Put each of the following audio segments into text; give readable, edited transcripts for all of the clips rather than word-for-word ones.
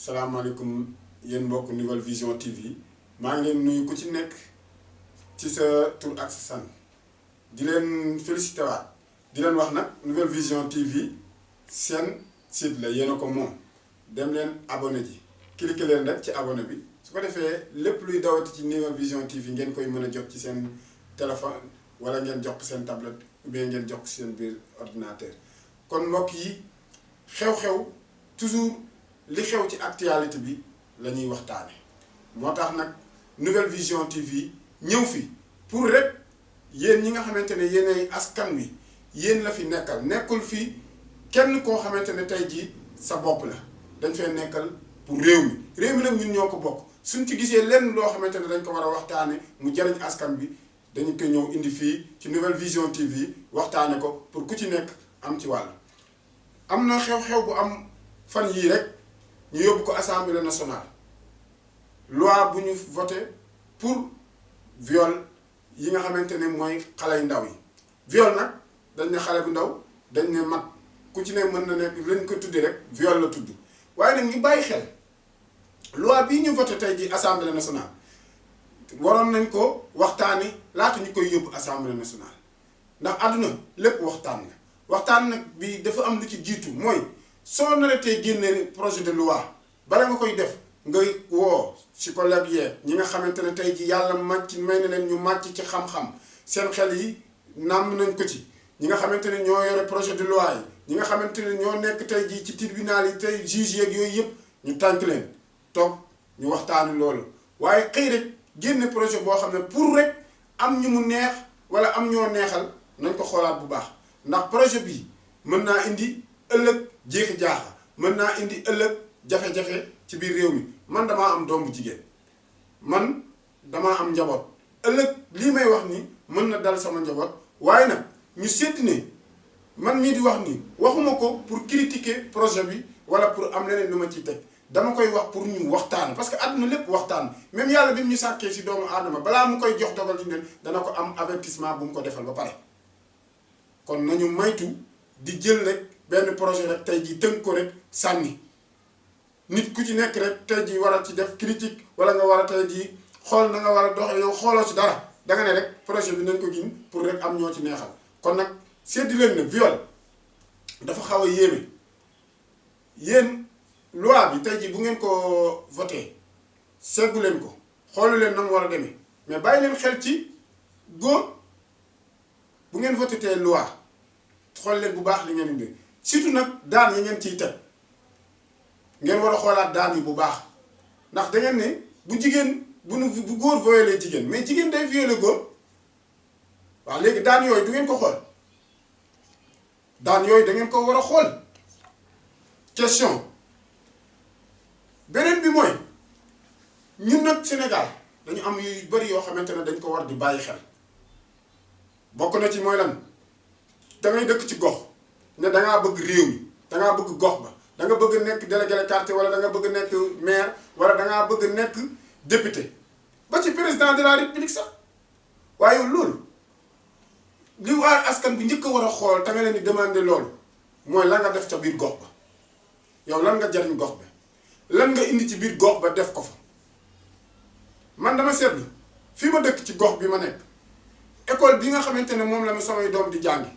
salaamaaleykum yéen mbokk Nouvelle Vision TV maa ngi leen nuyu ku ci nekk ci sa tur ak sa sant di leen félicité waat di leen wax nag Nouvelle Vision TV seen site la yéen a ko moom dem leen abonné ji cliquer leen rek ci abonné bi su ko defee lépp luy dawati ci Nouvelle Vision TV ngeen koy mën a jot ci seen téléphone wala ngeen jox ko seen tablette ou bien ngeen jox ko seen biir ordinateur kon mbokk yi xew-xew toujours li xew ci actualité bi la ñuy waxtaane moo tax nag Nouvelle Vision TV ñëw fi pour rek yéen ñi nga xamante ne yéenay askan wi yéen la fi nekkal nekkul fi kenn koo xamante ne tey jii sa bopp la dañ fay nekkal pour réew mi nag ñun ñoo ko bokk suñ ci gisee lenn loo xamante ne dañ ko war a waxtaane mu jariñ askan bi dañu ko ñëw indi fii ci Nouvelle Vision TV waxtaane ko pour ku ci nekk am ci wàll. am na xew-xew bu am fan yii rek ñu yóbbu ko assemblée nationale loi bu ñu voté pour viol yi nga xamante ne mooy xale yu ndaw yi viol nag dañ ne xale bu ndaw dañ ne mag ku ci ne mën na nekk lañ ko tuddi rek viol la tudd waaye nag ñu bàyyi xel loi bii ñu voté tey ji assemblée nationale waroon nañ ko waxtaani laata ñu koy yóbbu assemblée nationale ndax àdduna lépp waxtaan la waxtaan nag bi dafa am lu ci jiitu mooy soo naratee génne projet de loi bala nga koy def ngay woo ci collègue yee ñi nga xamante ne tey ji yàlla màcc may na leen ñu màcc ci xam-xam seen xel yi nàmm nañ ko ci ñi nga xamante ne ñoo yore projet de loi yi ñi nga xamante ne ñoo nekk tey ji ci tribunal yi tey juge yeeg yooyu yëpp ñu tànk leen toog ñu waxtaani loolu waaye xëy rek génne projet boo xam ne pour rek am ñu mu neex wala am ñoo neexal nañ ko xoolaat bu baax ndax projet bi mën naa indi ëllëg jeexi jaaxa mën naa indi ëllëg jafe-jafe ci biir réew mi man damaa am doom bu jigéen man damaa am njaboot ëllëg lii may wax ni mën na dal sama njaboot waaye nag ñu seet ne man mii di wax nii waxuma ko pour critiquer projet bi wala pour am leneen lu ma ciy teg dama koy wax pour ñu waxtaan parce que àdduna lépp waxtaan même yàlla bi mu ñu sàkkee si doomu aadama balaa mu koy jox dogal ci nen dana ko am avertissement bu mu ko defal ba pare kon nañu maytu di jël rek benn projet rek tey jii tënk ko rek sànni nit ku ci nekk rek tey jii war a ci def critique wala nga war a tey jii xool na nga war a doxee yow xooloo ci dara danga ne rek projet bi nañ ko gin pour rek am ñoo ci neexal kon nag seddi leen ne viol dafa xaw a yéeme yéen loi bi tey jii bu ngeen ko voté seggu leen ko xoolu leen na mu war a demee mais bàyyi leen xel ci góor bu ngeen voté tee loi xool leen bu baax li ngeen indi surtout nag daan yi ngeen ciy teg ngeen war a xoolaat daan yi bu baax ndax da ngeen ne bu jigéen bu góor violé jigéen mais jigéen day violé góor waaw léegi daan yooyu du ngeen ko xool daan yooyu da ngeen ko war a xool question beneen bi mooy ñun nag Sénégal dañu am yu bari yoo xamante ne dañ ko war di bàyyi xel bokk na ci mooy lan dangay dëkk ci gox ne dangaa bëgg réew mi dangaa bëgg gox ba da nga bëgg nekk délégué de quartier wala da nga bëgg nekk maire wala dangaa bëgg nekk député ba ci président de la république sax waaye loolu li waa askan bi njëkk a war a xool te nga leen di demander loolu mooy lan nga def ca biir gox ba yow lan nga jariñ gox ba lan nga indi ci biir gox ba def ko fa man dama seetlu fii ma dëkk ci gox bi ma nekk école bi nga xamante ne moom la ma samay doom di jàngi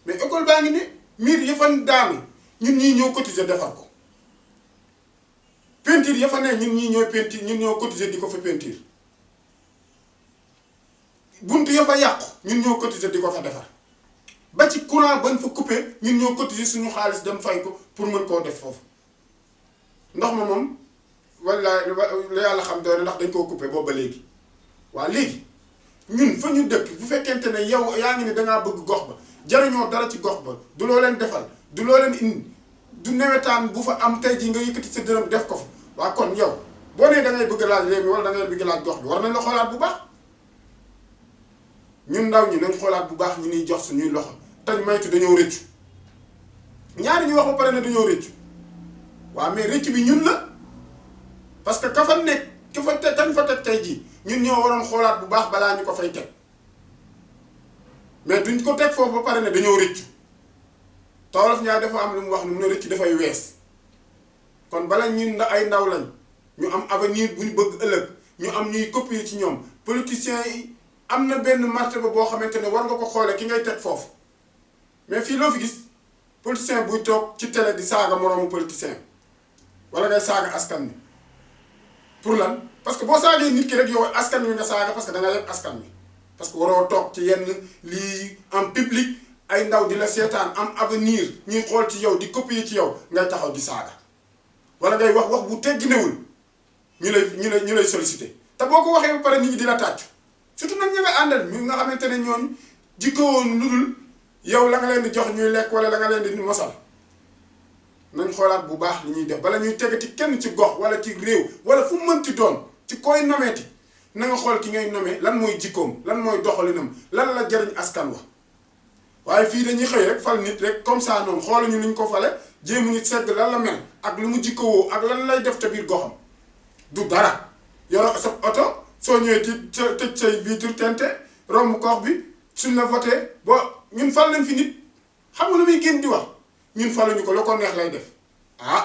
mais école baa ngi ne miir ya fa daanu ñun ñii ñoo cotiser defar ko peinture ya fa ne ñun ñii ñooy peinture ñun ñoo cotiser di ko fa peinture buntu ya fa yàqu ñun ñoo cotiser di ko fa defar ba ci courant bañ fa coupé ñun ñoo cotiser suñu xaalis dem fay ko pour mën koo def foofu ndox ma moom walla la yàlla xam doon ndax dañ koo coupé boobu ba léegi waa léegi ñun fa ñu dëkk bu fekkente ne yow yaa ngi ne dangaa bëgg gox ba jariñoo dara ci gox ba du loo leen defal du loo leen indi du nawetaan bu fa am tey jii nga yëkkati sa dërëm def ko fa waa kon yow boo nee da ngay bëgg laaj réew mi wala da ngay bëgg laaj gox bi war nañ la xoolaat bu baax ñun ndaw ñi nañ xoolaat bu baax ñu niy jox suñuy loxo tañ maytu dañoo rëccu ñaari ñu wax ba pare ne dañoo rëccu waaw mais rëccu bi ñun la parce que ka fa nekk ka fa teg kañ fa teg tey jii ñun ñoo waroon xoolaat bu baax balaa ñu ko fay teg mais duñ ko teg foofu ba pare ne dañoo rëccu Wolof Njaay dafa am lu mu wax ne mu ne rëcc dafay wees kon bala ñun ay ndaw lañ ñu am avenir bu ñu bëgg ëllëg ñu am ñuy copier ci ñoom politiciens yi am na benn martaba boo xamante ne war nga ko xoolee ki ngay teg foofu mais fii loo fi gis politicien buy toog ci télé di saaga moroomu politicien wala ngay saaga askan wi pour lan parce que boo saagee nit ki rek yow askan wi nga saaga parce que da nga yeb askan wi parce que waroo toog ci yenn lii en public ay ndaw di la seetaan am avenir ñuy xool ci yow di copier ci yow ngay taxaw di saaga wala ngay wax bu tegginewul ñu lay sollicité te boo ko waxee ba pare nit ñi di la tàccu surtout nag ñu nga àndal ñu nga xamante ne ñooñu jikkowoon lu dul yow la nga leen di jox ñuy lekk wala la nga leen di mosal nañ xoolaat bu baax li ñuy def bala ñuy tegati kenn ci gox wala ci réew wala fu mënti doon ci koy nomeeti na nga xool ki ngay nomee lan mooy jikkoom lan mooy doxalinam lan la jariñ askan wa waaye fii dañuy xëy rek fal nit rek comme ça noonu xooluñu ni ñu ko fale jéemuñu segg lan la mel ak lu mu jikkowoo ak lan lay def te biir goxam du dara yoro sa oto soo ñëwee ci tëj say vitre tente romb gox bi suñ la voté boo ñun fal nañ fi nit xam nga lu muy génn di wax ñun faluñu ko la ko neex lay def ah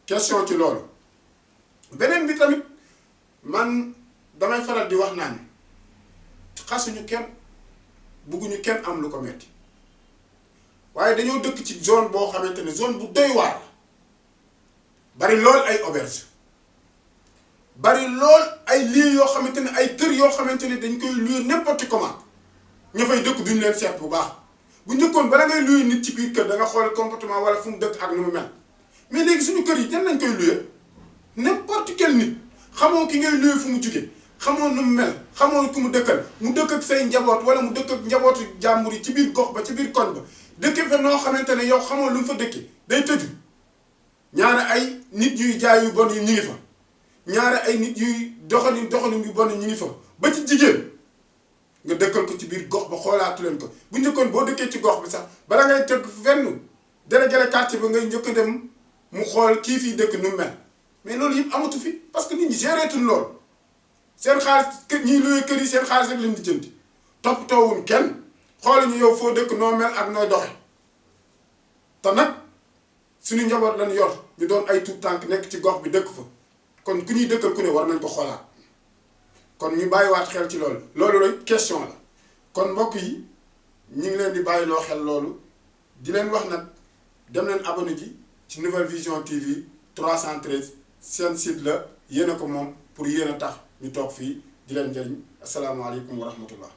question ci loolu beneen bi tamit man damay faral di wax naan xasuñu kenn bugguñu kenn am lu ko metti waaye dañoo dëkk ci zone boo xamante ne zone bu doy waar bari lool ay auberge bari lool ay lieux yoo xamante ne ay kër yoo xamante ne dañ koy louer n'importe comment ña fay dëkk duñ leen seet bu baax bu njëkkoon bala ngay louer nit ci biir kër da nga xool comportement wala fu mu dëkk ak nu mu mel mais léegi suñu kër yi jan lañ koy louer n'importe quel nit xamoo ki ngay louer fu mu jugee xamoo nu mu mel xamoo ku mu dëkkal mu dëkk ak say njaboot wala mu dëkk ak njabootu jàmbur yi ci biir gox ba ci biir koñ ba dëkke fa noo xamante ne yow xamoo lu mu fa dëkke day tëju ñaare ay nit yuy jaay yu bon yi ñu ngi fa ñaare ay nit yuy doxalin yu bon ñu ngi fa ba ci jigéen nga dëkkal ko ci biir gox ba xoolaatu leen ko bu njëkkoon boo dëkkee ci gox bi sax bala ngay tëgg fenn délégué quartier ba ngay njëkk dem mu xool kii fii dëkk nu mel mais loolu yëpp amatu fi parce que nit ñi géreetuñ lool seen xaalis ñiy luwee kër yi seen xaalis rek leen di jënd toppatoowuñ kenn xooluñu yow foo dëkk noo mel ak nooy doxe te nag suñu njaboot lañ yor ñu doon ay tuut tànk nekk ci gox bi dëkk fa kon ku ñuy dëkkal ku ne war nañ ko xoolaat kon ñu bàyyiwaat xel ci loolu loolu rek question la kon mbokk yi ñu ngi leen di bàyyiloo xel loolu di leen wax nag dem leen abonné ji ci Nouvelle Vision TV 313 seen site la yéen a ko moom pour yéen a tax ñu toog fii di leen jëriñ asalaamaaleykum wa rahmatullah